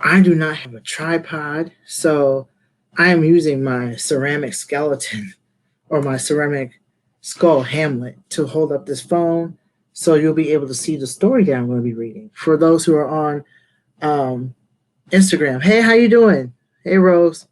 I do not have a tripod, so I am using my ceramic skeleton or my ceramic skull Hamlet to hold up this phone so you'll be able to see the story that I'm going to be reading. For those who are on um, Instagram, hey, how you doing? Hey, Rose.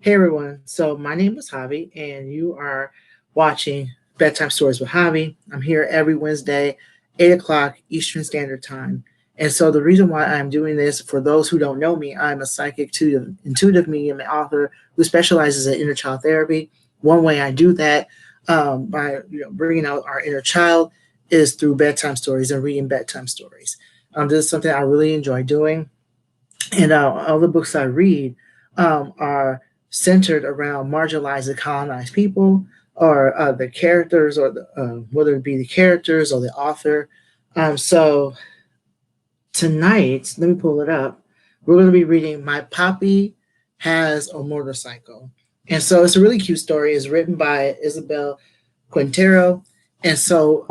Hey, everyone. So my name is Javi, and you are watching Bedtime Stories with Javi. I'm here every Wednesday, 8 o'clock Eastern Standard Time. And so the reason why I'm doing this, for those who don't know me, I'm a psychic intuitive medium and author who specializes in inner child therapy. One way I do that by bringing out our inner child is through bedtime stories and reading bedtime stories. This is something I really enjoy doing, and all the books I read are centered around marginalized and colonized people, or the characters, or whether it be the characters or the author. So tonight, let me pull it up. We're going to be reading "My Papi Has a Motorcycle," and so it's a really cute story. It's written by Isabel Quintero, and so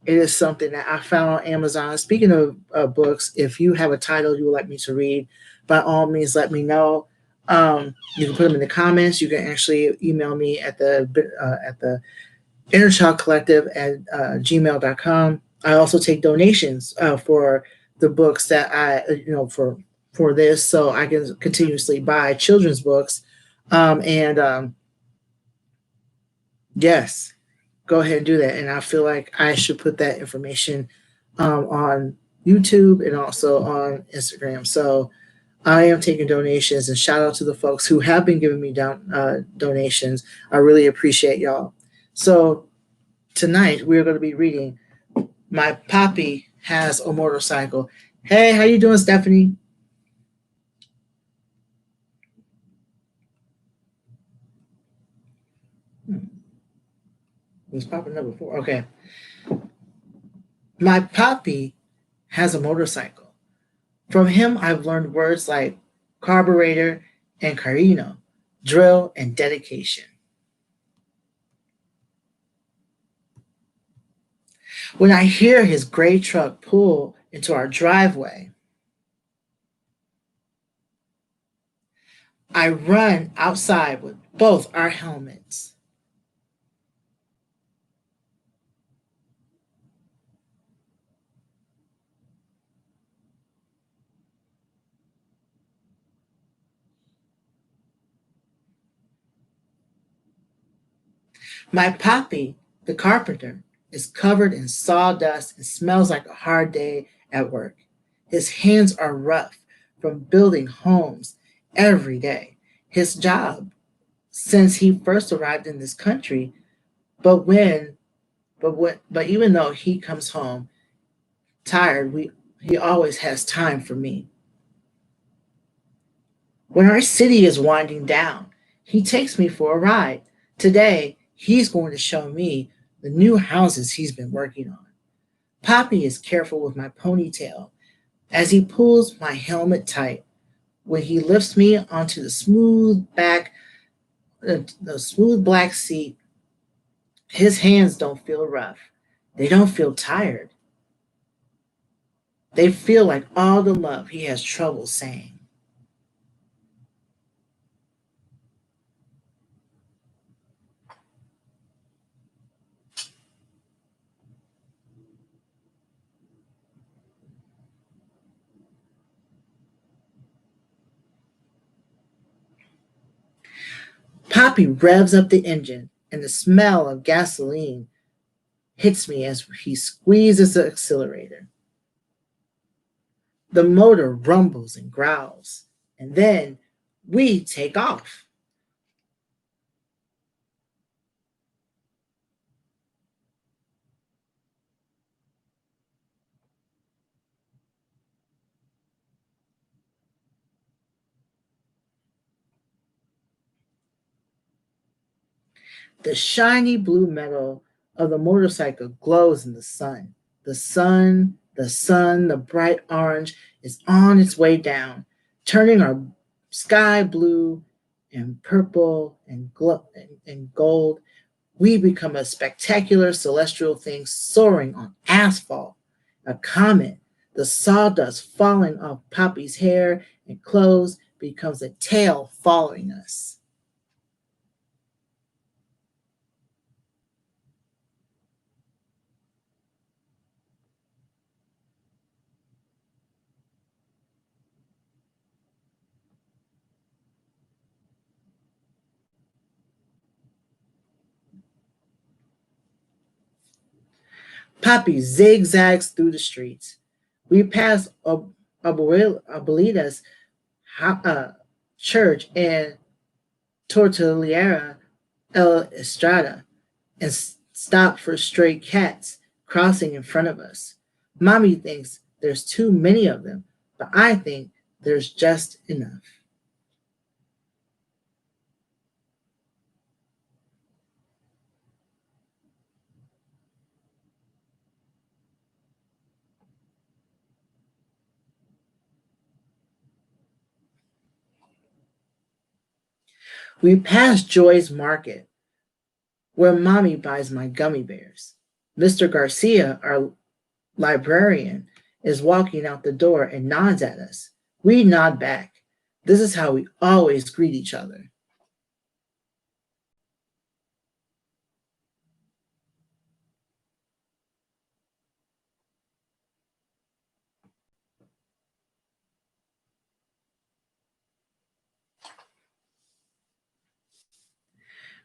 it is something that I found on Amazon. Speaking of books, if you have a title you would like me to read, by all means, let me know. You can put them in the comments. You can actually email me at the theinnerchildcollective at gmail.com. I also take donations for the books that for this, so I can continuously buy children's books. And Yes, go ahead and do that. And I feel like I should put that information on YouTube and also on Instagram. So I am taking donations, and shout out to the folks who have been giving me donations. I really appreciate y'all. So tonight we're going to be reading "My Papi Has a Motorcycle." Hey, how you doing, Stephanie? It was popping up before. Okay. My Papi has a motorcycle. From him, I've learned words like carburetor and carino, drill and dedication. When I hear his gray truck pull into our driveway, I run outside with both our helmets. My Papi, the carpenter, is covered in sawdust and smells like a hard day at work. His hands are rough from building homes every day. His job since he first arrived in this country, but but even though he comes home tired, we he always has time for me. When our city is winding down, he takes me for a ride. Today, he's going to show me the new houses he's been working on. Poppy is careful with my ponytail as he pulls my helmet tight. When he lifts me onto the smooth black seat, his hands don't feel rough. They don't feel tired. They feel like all the love he has trouble saying. Poppy revs up the engine, and the smell of gasoline hits me as he squeezes the accelerator. The motor rumbles and growls, and then we take off. The shiny blue metal of the motorcycle glows in the sun. The bright orange is on its way down, turning our sky blue and purple and gold. We become a spectacular celestial thing soaring on asphalt, a comet The sawdust falling off Papi's hair and clothes becomes a tail following us. Papi zigzags through the streets. We pass Abuelita's church and Tortillera El Estrada and stop for stray cats crossing in front of us. Mommy thinks there's too many of them, but I think there's just enough. We pass Joy's Market, where Mommy buys my gummy bears. Mr. Garcia, our librarian, is walking out the door and nods at us. We nod back. This is how we always greet each other.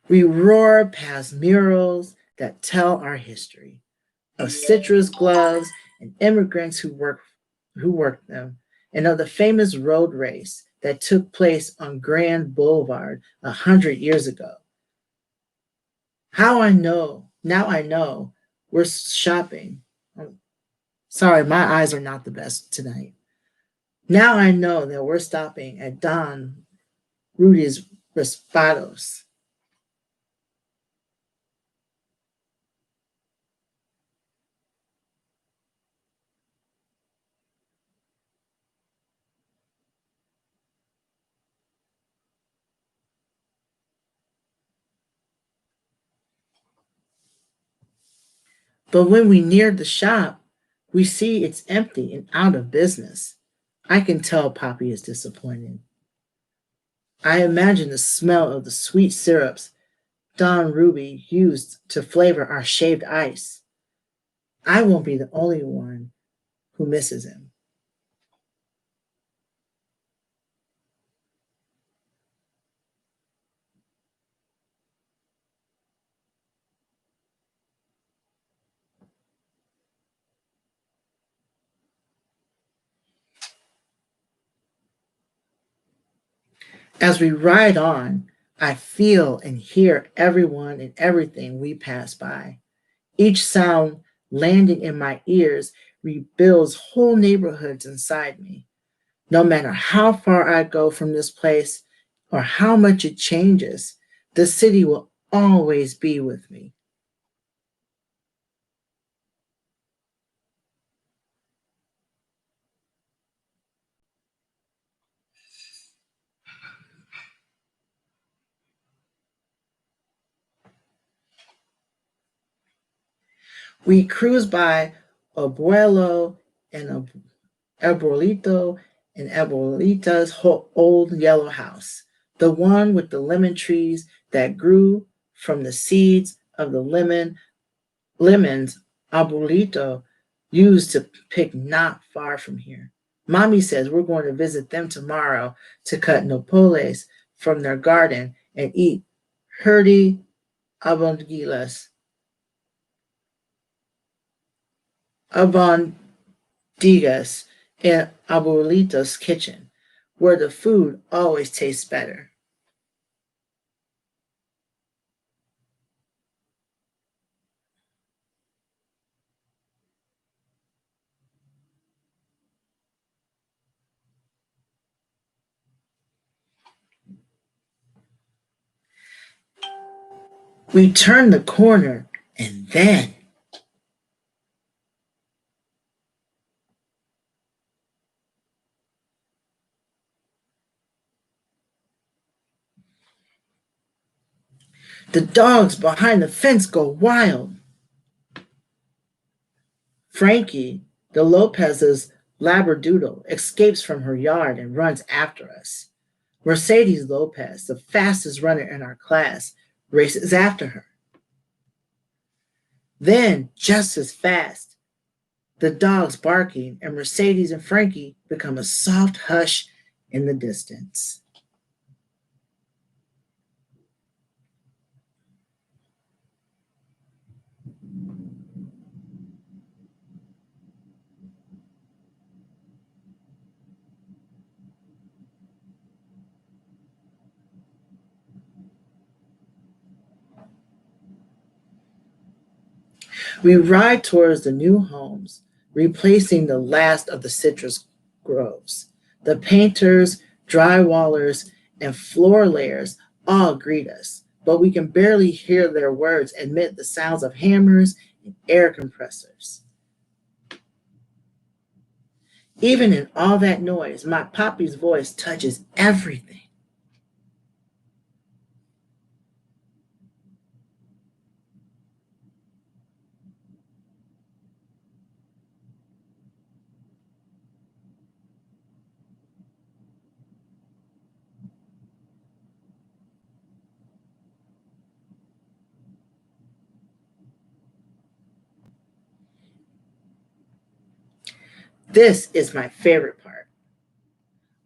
We roar past murals that tell our history of citrus gloves and immigrants who worked them, and of the famous road race that took place on Grand Boulevard 100 years ago. How I know now I know we're shopping. Sorry, my eyes are not the best tonight. Now I know that we're stopping at Don Rudy's Respados. But when we near the shop, we see it's empty and out of business. I can tell Poppy is disappointed. I imagine the smell of the sweet syrups Don Ruby used to flavor our shaved ice. I won't be the only one who misses him. As we ride on, I feel and hear everyone and everything we pass by. Each sound landing in my ears rebuilds whole neighborhoods inside me. No matter how far I go from this place or how much it changes, the city will always be with me. We cruise by Abuelo and Abuelito and Abuelita's old yellow house, the one with the lemon trees that grew from the seeds of the lemons Abuelito used to pick not far from here. Mommy says we're going to visit them tomorrow to cut nopoles from their garden and eat herdy abondigas, abondigas in Abuelito's kitchen, where the food always tastes better. We turn the corner and then the dogs behind the fence go wild. Frankie, the Lopez's Labradoodle escapes from her yard and runs after us. Mercedes Lopez, the fastest runner in our class, races after her. Then, just as fast, the dogs barking and Mercedes and Frankie become a soft hush in the distance. We ride towards the new homes, replacing the last of the citrus groves. The painters, drywallers, and floor layers all greet us, but we can barely hear their words amid the sounds of hammers and air compressors. Even in all that noise, my Papi's voice touches everything. This is my favorite part.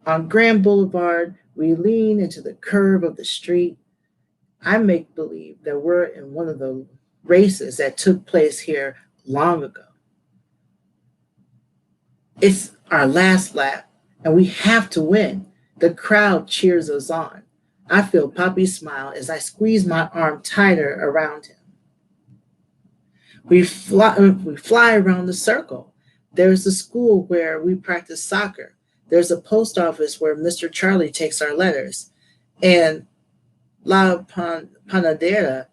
On Grand Boulevard, we lean into the curve of the street. I make believe that we're in one of the races that took place here long ago. It's our last lap, and we have to win. The crowd cheers us on. I feel Poppy smile as I squeeze my arm tighter around him. We fly around the circle. There's the school where we practice soccer. There's a post office where Mr. Charlie takes our letters. And Panadera,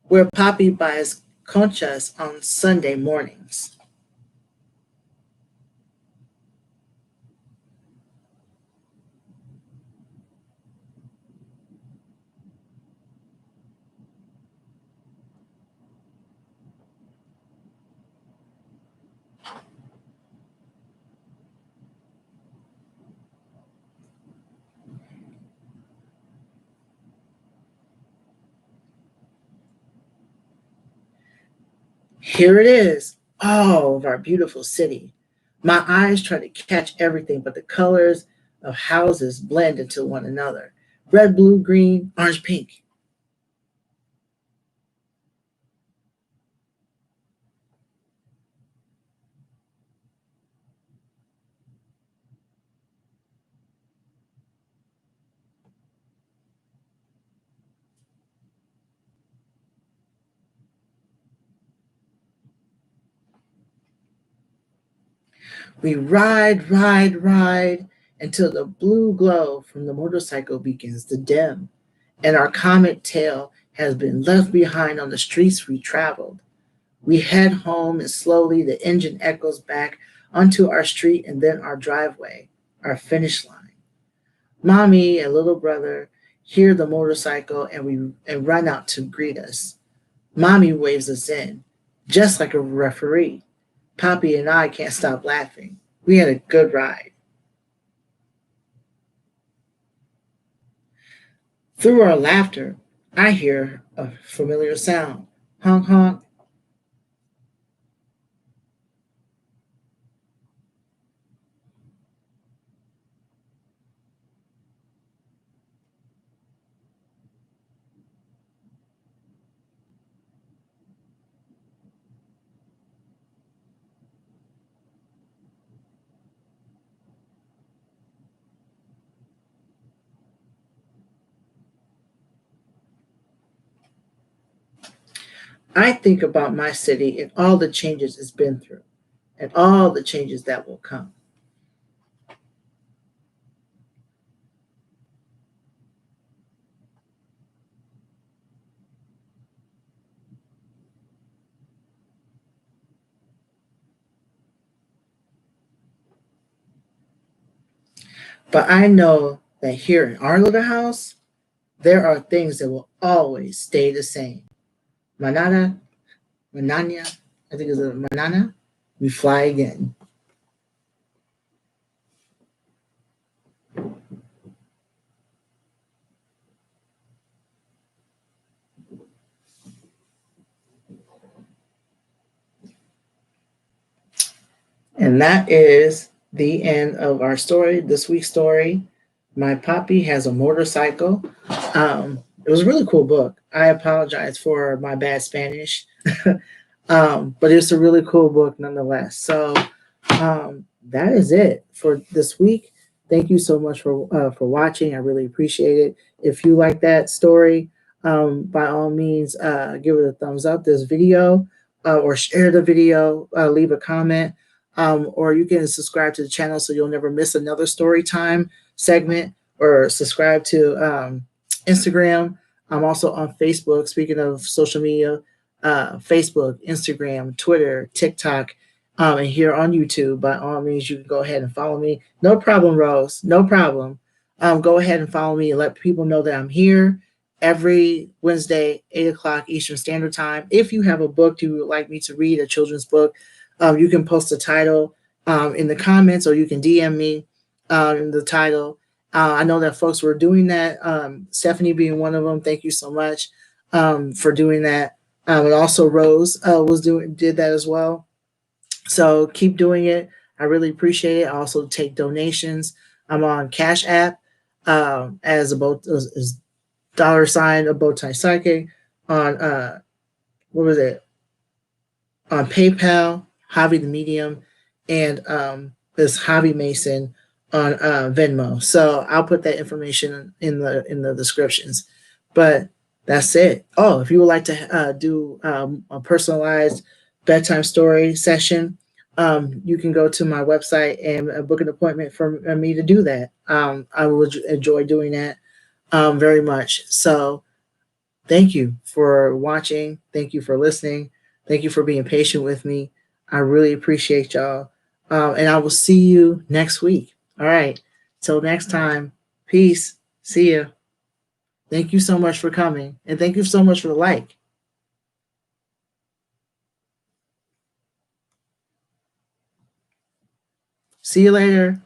where Poppy buys conchas on Sunday mornings. Here it is, all of our beautiful city. My eyes try to catch everything, but the colors of houses blend into one another: red, blue, green, orange, pink. We ride until the blue glow from the motorcycle begins to dim, and our comet tail has been left behind on the streets we traveled. We head home, and slowly the engine echoes back onto our street and then our driveway, our finish line. Mommy and little brother hear the motorcycle and run out to greet us. Mommy waves us in, just like a referee. Poppy and I can't stop laughing. We had a good ride. Through our laughter, I hear a familiar sound. Honk honk. I think about my city and all the changes it's been through and all the changes that will come. But I know that here in our little house, there are things that will always stay the same. Manana, manana, I think it's a manana, we fly again. And that is the end of our story, this week's story. My Papi has a motorcycle. It was a really cool book. I apologize for my bad Spanish, but it's a really cool book nonetheless. So that is it for this week. Thank you so much for watching. I really appreciate it. If you like that story, by all means, give it a thumbs up. This video, or share the video. Leave a comment, or you can subscribe to the channel so you'll never miss another story time segment. Or subscribe to Instagram. I'm also on Facebook. Speaking of social media, Facebook, Instagram, Twitter, TikTok, and here on YouTube. By all means, you can go ahead and follow me. No problem, Rose. No problem. Go ahead and follow me and let people know that I'm here every Wednesday, 8 o'clock Eastern Standard Time. If you have a book you would like me to read, a children's book, you can post the title in the comments, or you can DM me in the title. I know that folks were doing that. Stephanie being one of them. Thank you so much for doing that. And also Rose did that as well. So keep doing it. I really appreciate it. I also take donations. I'm on Cash App as $sign a bowtie psychic, on what was it, on PayPal, Javi the Medium, and this Javi Mason on Venmo. So I'll put that information in the descriptions. But that's it. Oh, if you would like to do a personalized bedtime story session, you can go to my website and book an appointment for me to do that. I would enjoy doing that very much. So thank you for watching. Thank you for listening. Thank you for being patient with me. I really appreciate y'all. And I will see you next week. All right. Till next time. Peace. See you. Thank you so much for coming. And thank you so much for the like. See you later.